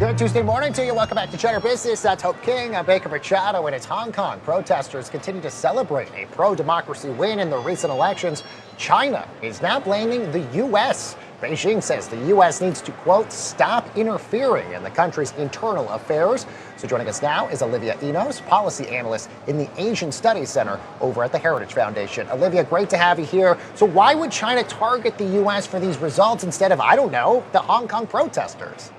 Good Tuesday morning to you. Welcome back to Cheddar Business. That's Hope King. I'm Baker Machado, and it's Hong Kong. Protesters continue to celebrate a pro-democracy win in the recent elections. China is now blaming the U.S. Beijing says the U.S. needs to, quote, stop interfering in the country's internal affairs. So joining us now is Olivia Enos, policy analyst in the Asian Studies Center over at the Heritage Foundation. Olivia, great to have you here. So why would China target the U.S. for these results instead of, I don't know, the Hong Kong protesters?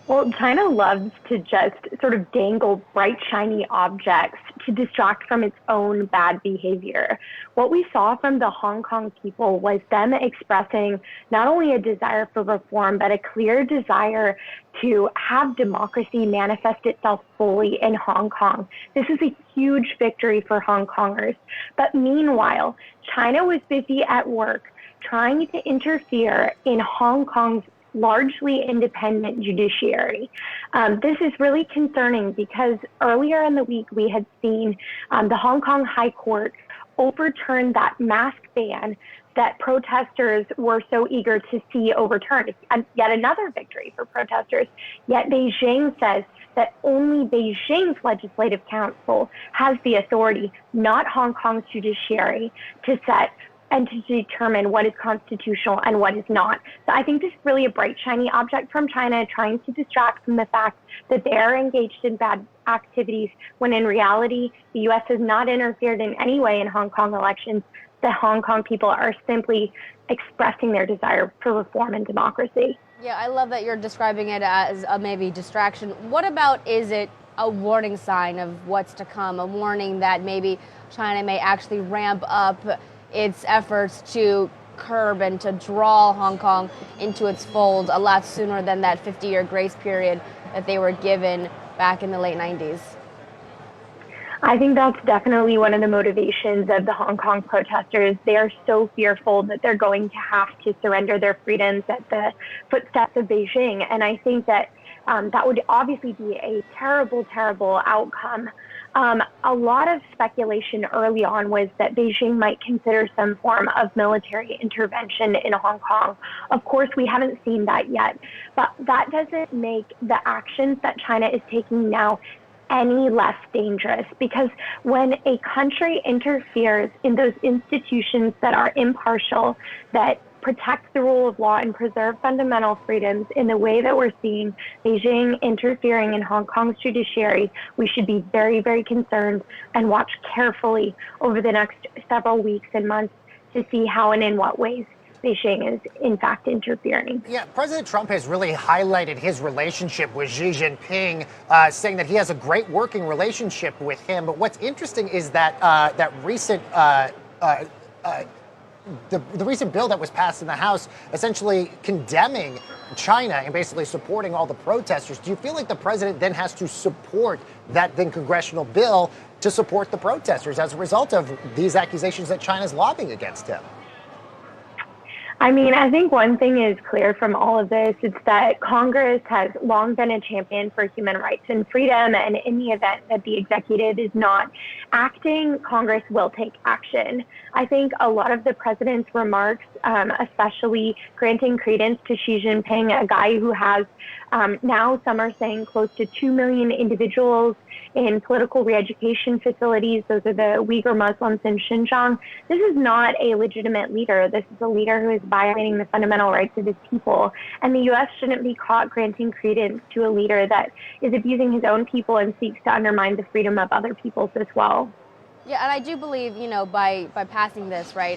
Well, China loves to just sort of dangle bright, shiny objects to distract from its own bad behavior. What we saw from the Hong Kong people was them expressing not only a desire for reform, but a clear desire to have democracy manifest itself fully in Hong Kong. This is a huge victory for Hong Kongers. But meanwhile, China was busy at work trying to interfere in Hong Kong's largely independent judiciary. This is really concerning because earlier in the week we had seen the Hong Kong High Court overturn that mask ban that protesters were so eager to see overturned. Yet another victory for protesters. Yet Beijing says that only Beijing's legislative council has the authority, not Hong Kong's judiciary, to set and to determine what is constitutional and what is not. So I think this is really a bright, shiny object from China trying to distract from the fact that they are engaged in bad activities, when in reality, the U.S. has not interfered in any way in Hong Kong elections. The Hong Kong people are simply expressing their desire for reform and democracy. Yeah, I love that you're describing it as a maybe distraction. What about, is it a warning sign of what's to come, a warning that maybe China may actually ramp up its efforts to curb and to draw Hong Kong into its fold a lot sooner than that 50-year grace period that they were given back in the late 90s? I think that's definitely one of the motivations of the Hong Kong protesters. They are so fearful that they're going to have to surrender their freedoms at the footsteps of Beijing. And I think that that would obviously be a terrible, terrible outcome. A lot of speculation early on was that Beijing might consider some form of military intervention in Hong Kong. Of course, we haven't seen that yet, but that doesn't make the actions that China is taking now any less dangerous, because when a country interferes in those institutions that are impartial, that protect the rule of law and preserve fundamental freedoms in the way that we're seeing Beijing interfering in Hong Kong's judiciary, we should be very, very concerned and watch carefully over the next several weeks and months to see how and in what ways Beijing is in fact interfering. Yeah, President Trump has really highlighted his relationship with Xi Jinping, saying that he has a great working relationship with him. But what's interesting is that the recent bill that was passed in the House essentially condemning China and basically supporting all the protesters. Do you feel like the president then has to support that then congressional bill to support the protesters as a result of these accusations that China's lobbying against him? I mean, I think one thing is clear from all of this, it's that Congress has long been a champion for human rights and freedom, and in the event that the executive is not acting, Congress will take action. I think a lot of the president's remarks, especially granting credence to Xi Jinping, a guy who has now, some are saying, close to 2 million individuals in political re-education facilities. Those are the Uyghur Muslims in Xinjiang. This is not a legitimate leader. This is a leader who is violating the fundamental rights of his people. And the U.S. shouldn't be caught granting credence to a leader that is abusing his own people and seeks to undermine the freedom of other peoples as well. Yeah, and I do believe, by passing this, right,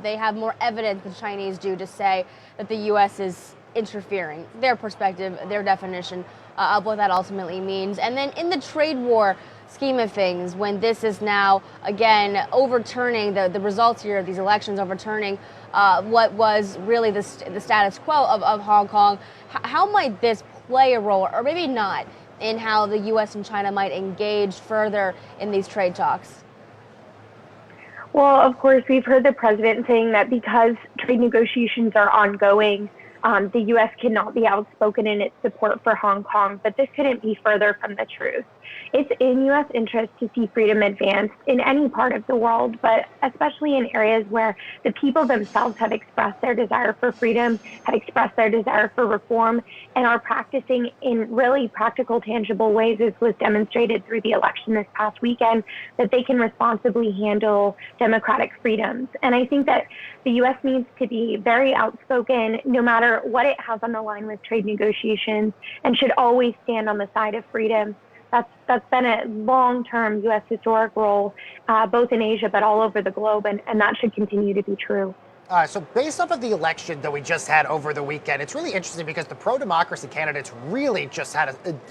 they have more evidence than the Chinese do to say that the U.S. is interfering, their perspective, their definition of what that ultimately means. And then in the trade war scheme of things, when this is now, again, overturning the results here of these elections, overturning what was really the status quo of Hong Kong, how might this play a role, or maybe not, in how the U.S. and China might engage further in these trade talks? Well, of course, we've heard the president saying that because trade negotiations are ongoing, the U.S. cannot be outspoken in its support for Hong Kong, but this couldn't be further from the truth. It's in U.S. interest to see freedom advanced in any part of the world, but especially in areas where the people themselves have expressed their desire for freedom, have expressed their desire for reform, and are practicing in really practical, tangible ways, as was demonstrated through the election this past weekend, that they can responsibly handle democratic freedoms. And I think that the U.S. needs to be very outspoken, no matter what it has on the line with trade negotiations, and should always stand on the side of freedom. That's been a long-term U.S. historic role, both in Asia but all over the globe, and that should continue to be true. So based off of the election that we just had over the weekend, it's really interesting because the pro-democracy candidates really just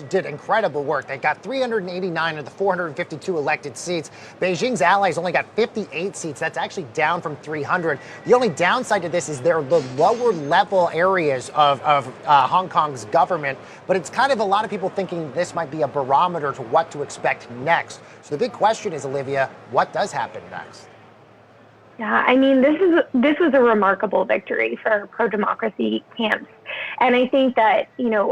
did incredible work. They got 389 of the 452 elected seats. Beijing's allies only got 58 seats. That's actually down from 300. The only downside to this is they're the lower level areas of Hong Kong's government, but it's kind of a lot of people thinking this might be a barometer to what to expect next. So the big question is, Olivia, what does happen next? Yeah, I mean, this was a remarkable victory for pro-democracy camps. And I think that,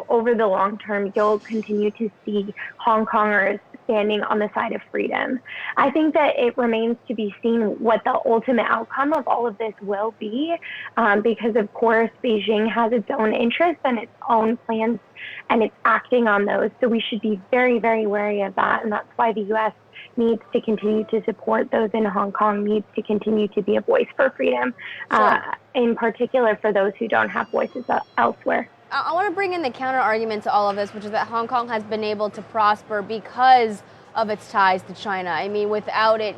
over the long term, you'll continue to see Hong Kongers standing on the side of freedom. I think that it remains to be seen what the ultimate outcome of all of this will be, because, of course, Beijing has its own interests and its own plans, and it's acting on those. So we should be very, very wary of that. And that's why the U.S. needs to continue to support those in Hong Kong, needs to continue to be a voice for freedom, in particular for those who don't have voices elsewhere. I want to bring in the counter argument to all of this, which is that Hong Kong has been able to prosper because of its ties to China. I mean, without it,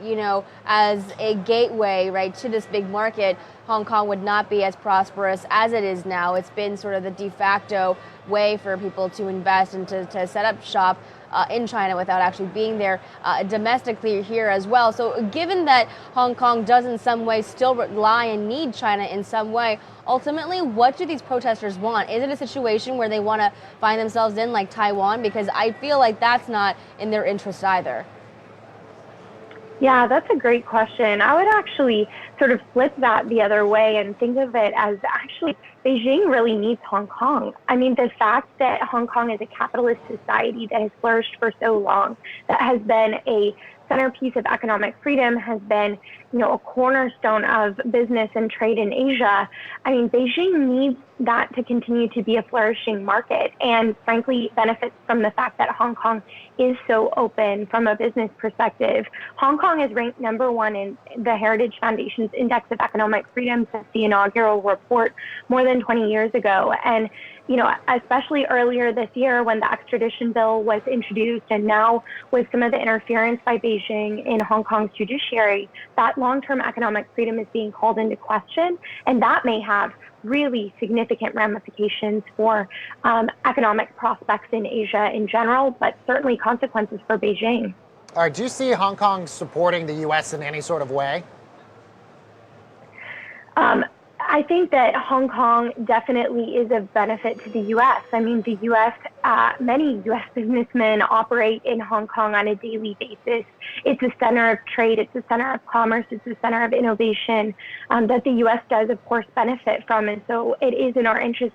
as a gateway, right, to this big market, Hong Kong would not be as prosperous as it is now. It's been sort of the de facto way for people to invest and to set up shop in China without actually being there domestically here as well. So given that Hong Kong does in some way still rely and need China in some way, ultimately, what do these protesters want? Is it a situation where they want to find themselves in like Taiwan? Because I feel like that's not in their interest either. Yeah, that's a great question. I would actually sort of flip that the other way and think of it as actually Beijing really needs Hong Kong. I mean, the fact that Hong Kong is a capitalist society that has flourished for so long, that has been a centerpiece of economic freedom, has been, a cornerstone of business and trade in Asia. I mean, Beijing needs that to continue to be a flourishing market, and frankly benefits from the fact that Hong Kong is so open from a business perspective. Hong Kong is ranked #1 in the Heritage Foundation's Index of Economic Freedom since the inaugural report more than 20 years ago. And especially earlier this year when the extradition bill was introduced, and now with some of the interference by Beijing in Hong Kong's judiciary, that long-term economic freedom is being called into question, and that may have really significant ramifications for economic prospects in Asia in general, but certainly consequences for Beijing. All right, do you see Hong Kong supporting the U.S. in any sort of way? I think that Hong Kong definitely is of benefit to the U.S. I mean, the U.S., many U.S. businessmen operate in Hong Kong on a daily basis. It's a center of trade, it's a center of commerce, it's a center of innovation that the U.S. does, of course, benefit from. And so it is in our interest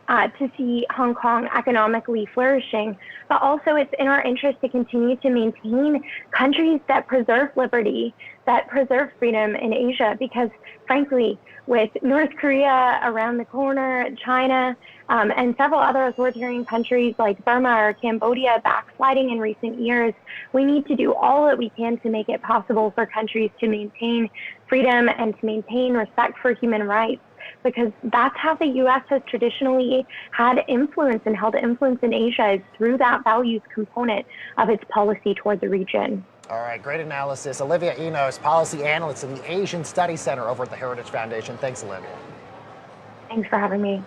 to see Hong Kong economically flourishing, but also it's in our interest to continue to maintain countries that preserve liberty, that preserve freedom in Asia, because frankly, with North Korea around the corner, China, and several other authoritarian countries like Burma or Cambodia backsliding in recent years, we need to do all that we can to make it possible for countries to maintain freedom and to maintain respect for human rights, because that's how the U.S. has traditionally had influence and held influence in Asia, is through that values component of its policy toward the region. All right, great analysis. Olivia Enos, policy analyst in the Asian Studies Center over at the Heritage Foundation. Thanks, Olivia. Thanks for having me.